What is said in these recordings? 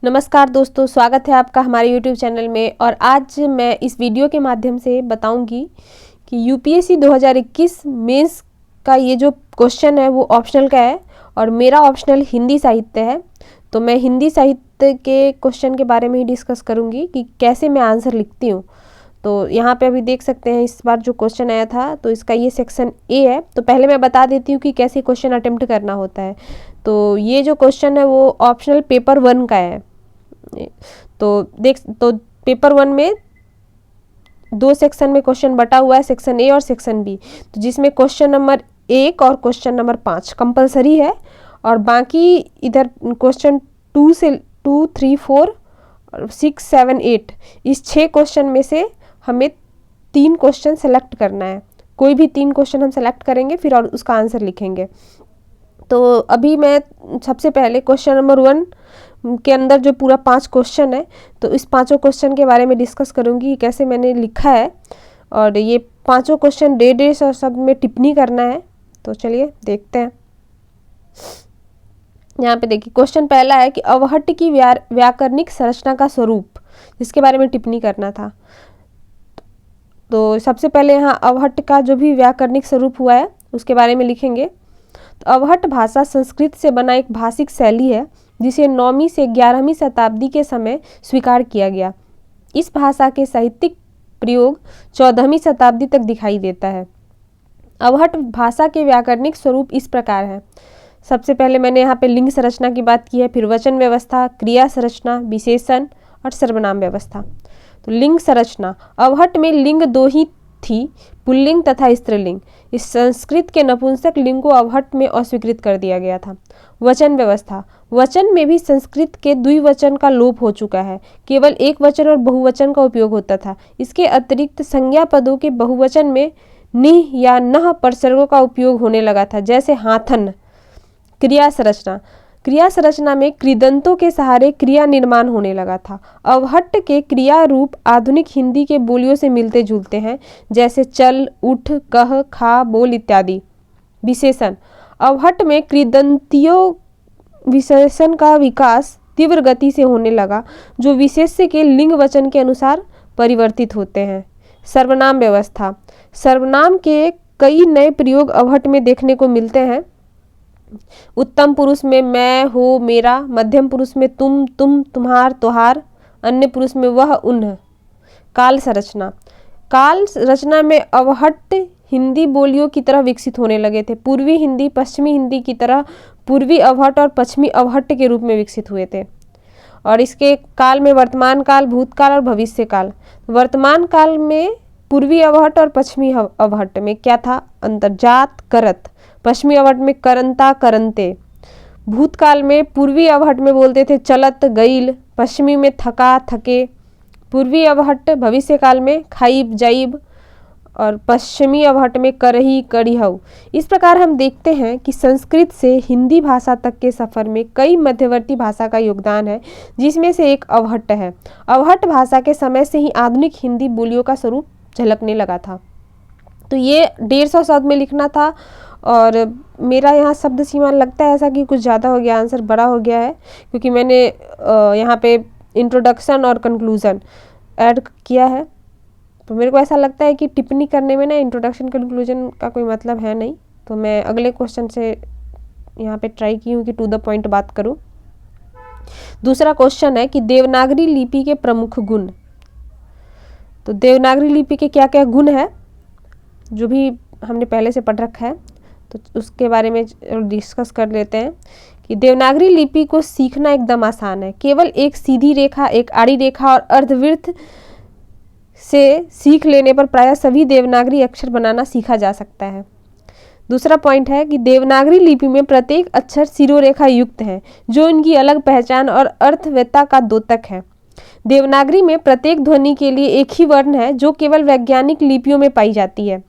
नमस्कार दोस्तों, स्वागत है आपका हमारे YouTube चैनल में। और आज मैं इस वीडियो के माध्यम से बताऊंगी कि यूपीएससी 2021 मेंस का ये जो क्वेश्चन है वो ऑप्शनल का है और मेरा ऑप्शनल हिंदी साहित्य है। तो मैं हिंदी साहित्य के क्वेश्चन के बारे में ही डिस्कस करूंगी कि कैसे मैं आंसर लिखती हूँ। तो यहाँ पे अभी देख सकते हैं इस बार जो क्वेश्चन आया था तो इसका ये सेक्शन ए है। तो पहले मैं बता देती हूँ कि कैसे क्वेश्चन अटेम्प्ट करना होता है। तो ये जो क्वेश्चन है वो ऑप्शनल पेपर 1 का है। तो पेपर 1 में 2 सेक्शन में क्वेश्चन बटा हुआ है, सेक्शन ए और सेक्शन बी। तो जिसमें क्वेश्चन नंबर 1 और क्वेश्चन नंबर 5 कंपलसरी है और बाकी इधर क्वेश्चन 2 से 2, 3, 4, 6, 7, 8 इस 6 क्वेश्चन में से हमें 3 क्वेश्चन सेलेक्ट करना है। कोई भी 3 क्वेश्चन हम सेलेक्ट करेंगे फिर और उसका आंसर लिखेंगे। तो अभी मैं सबसे पहले क्वेश्चन नंबर 1 के अंदर जो पूरा 5 क्वेश्चन है तो इस पांचों क्वेश्चन के बारे में डिस्कस करूंगी कैसे मैंने लिखा है। और ये पांचों क्वेश्चन 150 शब्द में टिप्पणी करना है। तो चलिए देखते हैं। यहाँ पे देखिए क्वेश्चन पहला है कि अवहट्ट की व्याकरणिक संरचना का स्वरूप, जिसके बारे में टिप्पणी करना था। तो सबसे पहले यहाँ अवहट्ट का जो भी व्याकरणिक स्वरूप हुआ है उसके बारे में लिखेंगे। तो अवहट्ट भाषा संस्कृत से बना एक भाषिक शैली है जिसे 9वीं से 11वीं शताब्दी के समय स्वीकार किया गया। इस भाषा के साहित्यिक प्रयोग 14वीं शताब्दी तक दिखाई देता है। अवहट्ट भाषा के व्याकरणिक स्वरूप इस प्रकार है। सबसे पहले मैंने यहाँ पे लिंग संरचना की बात की है, फिर वचन व्यवस्था, क्रिया संरचना, विशेषण और सर्वनाम व्यवस्था। तो लिंग संरचना, अवहट्ट में लिंग 2 ही थी, पुल्लिंग तथा स्त्रीलिंग। इस संस्कृत के नपुंसक लिंग को अवहट्ट में अस्वीकृत कर दिया गया था। वचन व्यवस्था, वचन में भी संस्कृत के द्विवचन का लोप हो चुका है, केवल एक वचन और बहुवचन का उपयोग होता था। इसके अतिरिक्त संज्ञा पदों के बहुवचन में निह या नह परसर्गों का उपयोग होने लगा था, जैसे हाथन। क्रिया संरचना, क्रिया संरचना में कृदंतों के सहारे क्रिया निर्माण होने लगा था। अवहट्ट के क्रिया रूप आधुनिक हिंदी के बोलियों से मिलते जुलते हैं, जैसे चल, उठ, कह, खा, बोल इत्यादि। विशेषण, अवहट्ट में कृदंतियों विशेषण का विकास तीव्र गति से होने लगा, जो विशेष्य के लिंग वचन के अनुसार परिवर्तित होते हैं। सर्वनाम व्यवस्था, सर्वनाम के कई नए प्रयोग अवहट्ट में देखने को मिलते हैं। उत्तम पुरुष में मैं, हो, मेरा, मध्यम पुरुष में तुम, तुम्हार, तोहार, अन्य पुरुष में वह, उन्ह। काल संरचना, काल रचना में अवहट्ट हिंदी बोलियों की तरह विकसित होने लगे थे। पूर्वी हिंदी पश्चिमी हिंदी की तरह पूर्वी अवहट्ट और पश्चिमी अवहट्ट के रूप में विकसित हुए थे। और इसके काल में वर्तमान काल, भूतकाल और भविष्य काल। वर्तमान काल में पूर्वी अवहट्ट और पश्चिमी अवहट्ट में क्या था अंतर? जात, करत। पश्चिमी अवहट्ट में करंता, करंते। भूतकाल में पूर्वी अवहट्ट में बोलते थे चलत, गईल। पश्चिमी में थका, थके। पूर्वी अवहट्ट भविष्य काल में खाइब, जाइब और पश्चिमी अवहट्ट में करही, कड़िहऊ। इस प्रकार हम देखते हैं कि संस्कृत से हिंदी भाषा तक के सफर में कई मध्यवर्ती भाषा का योगदान है, जिसमें से एक अवहट्ट है। अवहट्ट भाषा के समय से ही आधुनिक हिंदी बोलियों का स्वरूप झलकने लगा था। तो ये 150 शब्द में लिखना था और मेरा यहाँ शब्द सीमा लगता है ऐसा कि कुछ ज़्यादा हो गया, आंसर बड़ा हो गया है, क्योंकि मैंने यहाँ पे इंट्रोडक्शन और कंक्लूजन ऐड किया है। तो मेरे को ऐसा लगता है कि टिप्पणी करने में ना इंट्रोडक्शन कंक्लूजन का कोई मतलब है नहीं। तो मैं अगले क्वेश्चन से यहाँ पे ट्राई की हूँ कि टू द पॉइंट बात करूँ। दूसरा क्वेश्चन है कि देवनागरी लिपि के प्रमुख गुण। तो देवनागरी लिपि के क्या क्या गुण है जो भी हमने पहले से पढ़ रखा है, तो उसके बारे में डिस्कस कर लेते हैं। कि देवनागरी लिपि को सीखना एकदम आसान है। केवल एक सीधी रेखा, एक आड़ी रेखा और अर्धवृत्त से सीख लेने पर प्रायः सभी देवनागरी अक्षर बनाना सीखा जा सकता है। दूसरा पॉइंट है कि देवनागरी लिपि में प्रत्येक अक्षर सिरोरेखा युक्त है, जो इनकी अलग पहचान और अर्थव्यता का द्योतक है। देवनागरी में प्रत्येक ध्वनि के लिए एक ही वर्ण है, जो केवल वैज्ञानिक लिपियों में पाई जाती है।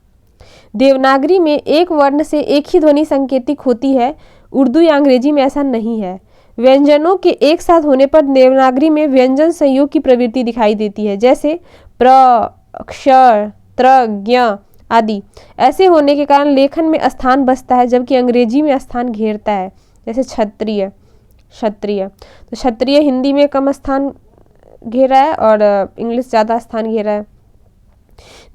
देवनागरी में एक वर्ण से एक ही ध्वनि संकेतिक होती है, उर्दू या अंग्रेजी में ऐसा नहीं है। व्यंजनों के एक साथ होने पर देवनागरी में व्यंजन संयोग की प्रवृत्ति दिखाई देती है, जैसे प्र, क्षर, त्र, ज्ञ आदि। ऐसे होने के कारण लेखन में स्थान बचता है, जबकि अंग्रेजी में स्थान घेरता है, जैसे क्षत्रिय। क्षत्रिय। तो क्षत्रिय हिंदी में कम स्थान घेरा है और इंग्लिश ज़्यादा स्थान घेरा है।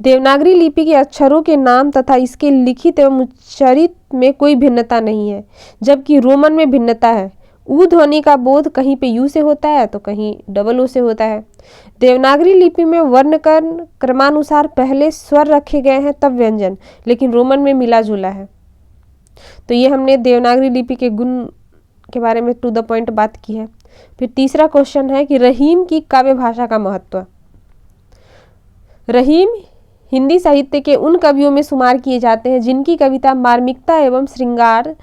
देवनागरी लिपि के अक्षरों के नाम तथा इसके लिखित एवं उच्चारित में कोई भिन्नता नहीं है, जबकि रोमन में भिन्नता है। ऊ ध्वनि का बोध कहीं पे यू से होता है तो कहीं डबल ओ से होता है। देवनागरी लिपि में वर्णकर्ण क्रमानुसार पहले स्वर रखे गए हैं तब व्यंजन, लेकिन रोमन में मिला जुला है। तो ये हमने देवनागरी लिपि के गुण के बारे में टू द पॉइंट बात की है। फिर तीसरा क्वेश्चन है कि रहीम की काव्य भाषा का महत्व। रहीम हिंदी साहित्य के उन कवियों में शुमार किए जाते हैं जिनकी कविता मार्मिकता एवं श्रृंगार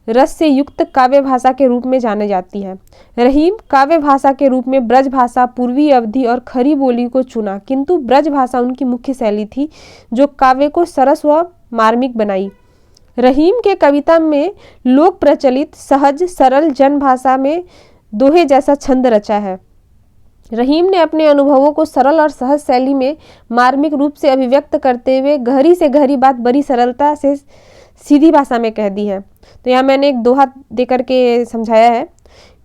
रस से युक्त काव्य भाषा के रूप में जाने जाती है। रहीम काव्य भाषा के रूप में ब्रज भाषा, पूर्वी अवधि और खरी बोली को चुना, किंतु ब्रज भाषा उनकी मुख्य शैली थी जो काव्य को सरस व मार्मिक बनाई। रहीम के कविता में लोक प्रचलित सहज सरल जन भाषा में दोहे जैसा छंद रचा है। रहीम ने अपने अनुभवों को सरल और सहज शैली में मार्मिक रूप से अभिव्यक्त करते हुए गहरी से गहरी बात बड़ी सरलता से सीधी भाषा में कह दी है। तो यहाँ मैंने एक दोहा देकर के समझाया है।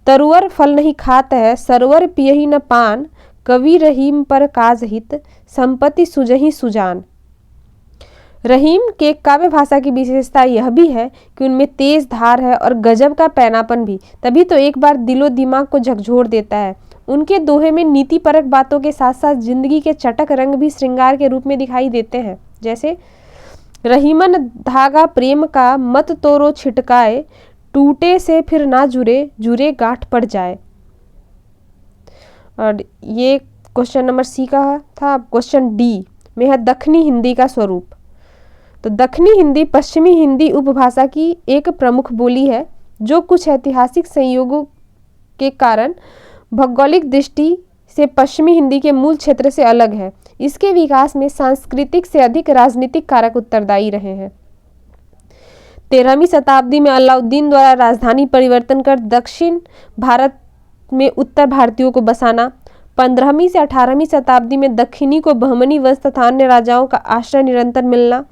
तरुअर फल नहीं खात है, सरवर पियहि न पान, कवि रहीम पर काज हित, संपत्ति सुजहि सुजान। रहीम के काव्य भाषा की विशेषता यह भी है कि उनमें तेज धार है और गजब का पैनापन भी, तभी तो एक बार दिलो दिमाग को झकझोर देता है। उनके दोहे में नीति परक बातों के साथ साथ जिंदगी के चटक रंग भी श्रृंगार के रूप में दिखाई देते हैं। जैसे रहीमन धागा प्रेम का मत तोरो छिटकाए, टूटे से फिर ना जुरे, जुरे गांठ पड़ जाए। और ये क्वेश्चन नंबर सी का था। क्वेश्चन डी में है दक्षिणी हिंदी का स्वरूप। तो दक्षिणी हिंदी पश्चिमी हिंदी उपभाषा की एक प्रमुख बोली है जो कुछ ऐतिहासिक संयोगों के कारण भौगोलिक दृष्टि से पश्चिमी हिंदी के मूल क्षेत्र से अलग है। इसके विकास में सांस्कृतिक से अधिक राजनीतिक कारक उत्तरदायी रहे हैं। 13वीं शताब्दी में अलाउद्दीन द्वारा राजधानी परिवर्तन कर दक्षिण भारत में उत्तर भारतीयों को बसाना, 15वीं से 18वीं शताब्दी में दक्षिणी को बहमनी वंश तथा अन्य राजाओं का आश्रय निरंतर मिलना,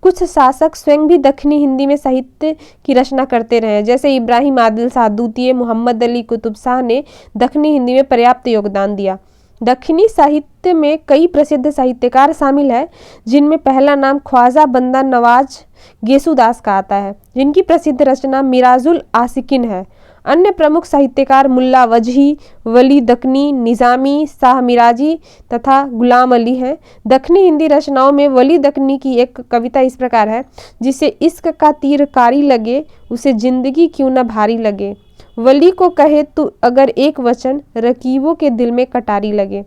कुछ शासक स्वयं भी दक्षिणी हिंदी में साहित्य की रचना करते रहे, जैसे इब्राहिम आदिल शाह द्वितीय, मोहम्मद अली कुतुब शाह ने दक्षिणी हिंदी में पर्याप्त योगदान दिया। दक्षिणी साहित्य में कई प्रसिद्ध साहित्यकार शामिल हैं, जिनमें पहला नाम ख्वाजा बंदा नवाज गेसुदास का आता है, जिनकी प्रसिद्ध रचना मिराजुल आशिकिन है। अन्य प्रमुख साहित्यकार मुल्ला वजही, वली दक्कनी, निज़ामी, शाह मिराजी तथा गुलाम अली हैं। दक्षिणी हिंदी रचनाओं में वली दक्कनी की एक कविता इस प्रकार है, जिसे इश्क का तीर कारी लगे, उसे जिंदगी क्यों न भारी लगे, वली को कहे तू अगर एक वचन, रकीबों के दिल में कटारी लगे।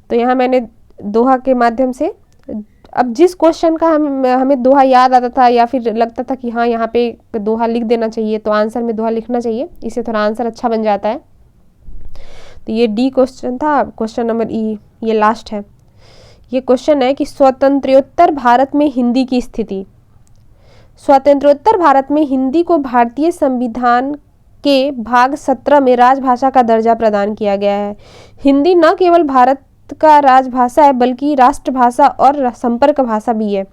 तो यहाँ मैंने दोहा के माध्यम से, अब जिस क्वेश्चन का हमें दोहा याद आता था या फिर लगता था कि हाँ यहाँ पे दोहा लिख देना चाहिए, तो आंसर में दोहा लिखना चाहिए, इससे थोड़ा आंसर अच्छा बन जाता है। तो ये डी क्वेश्चन था। क्वेश्चन नंबर ई, ये लास्ट है। ये क्वेश्चन है कि स्वतंत्रोत्तर भारत में हिंदी की स्थिति। स्वतंत्रोत्तर भारत में हिंदी को भारतीय संविधान के भाग 17 में राजभाषा का दर्जा प्रदान किया गया है। हिंदी न केवल भारत का राजभाषा है बल्कि राष्ट्रभाषा और संपर्क भाषा भी है।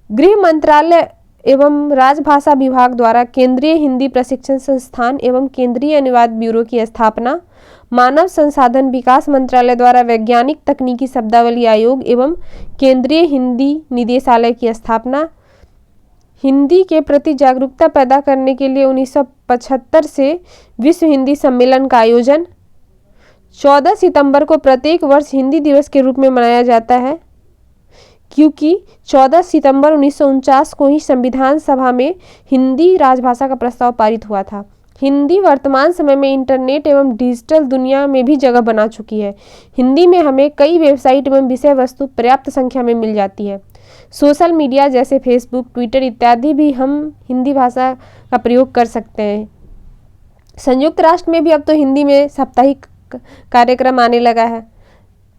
गृह मंत्रालय एवं राजभाषा विभाग द्वारा केंद्रीय हिंदी प्रशिक्षण संस्थान एवं केंद्रीय अनुवाद ब्यूरो की स्थापना, मानव संसाधन विकास मंत्रालय द्वारा वैज्ञानिक तकनीकी शब्दावली आयोग एवं केंद्रीय हिंदी निदेशालय की स्थापना, हिंदी के प्रति जागरूकता पैदा करने के लिए 1975 से विश्व हिंदी सम्मेलन का आयोजन, 14 सितंबर को प्रत्येक वर्ष हिंदी दिवस के रूप में मनाया जाता है, क्योंकि 14 सितंबर 1949 को ही संविधान सभा में हिंदी राजभाषा का प्रस्ताव पारित हुआ था। हिंदी वर्तमान समय में इंटरनेट एवं डिजिटल दुनिया में भी जगह बना चुकी है। हिंदी में हमें कई वेबसाइट एवं विषय वस्तु पर्याप्त संख्या में मिल जाती है। सोशल मीडिया जैसे फेसबुक, ट्विटर इत्यादि भी हम हिंदी भाषा का प्रयोग कर सकते हैं। संयुक्त राष्ट्र में भी अब तो हिंदी में साप्ताहिक कार्यक्रम आने लगा है।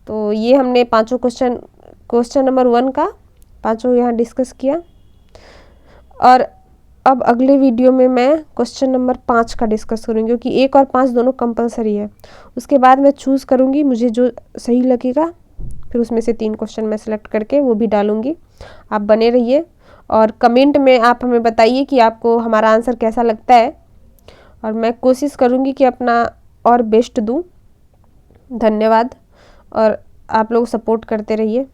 तो ये हमने पांचों क्वेश्चन नंबर 1 का पांचों यहाँ डिस्कस किया, और अब अगले वीडियो में मैं क्वेश्चन नंबर 5 का डिस्कस करूँगी, क्योंकि 1 और 5 दोनों कंपलसरी है। उसके बाद मैं चूज़ करूँगी मुझे जो सही लगेगा, फिर उसमें से 3 क्वेश्चन मैं सेलेक्ट करके वो भी डालूँगी। आप बने रहिए और कमेंट में आप हमें बताइए कि आपको हमारा आंसर कैसा लगता है, और मैं कोशिश करूँगी कि अपना और बेस्ट दूँ। धन्यवाद और आप लोग सपोर्ट करते रहिए।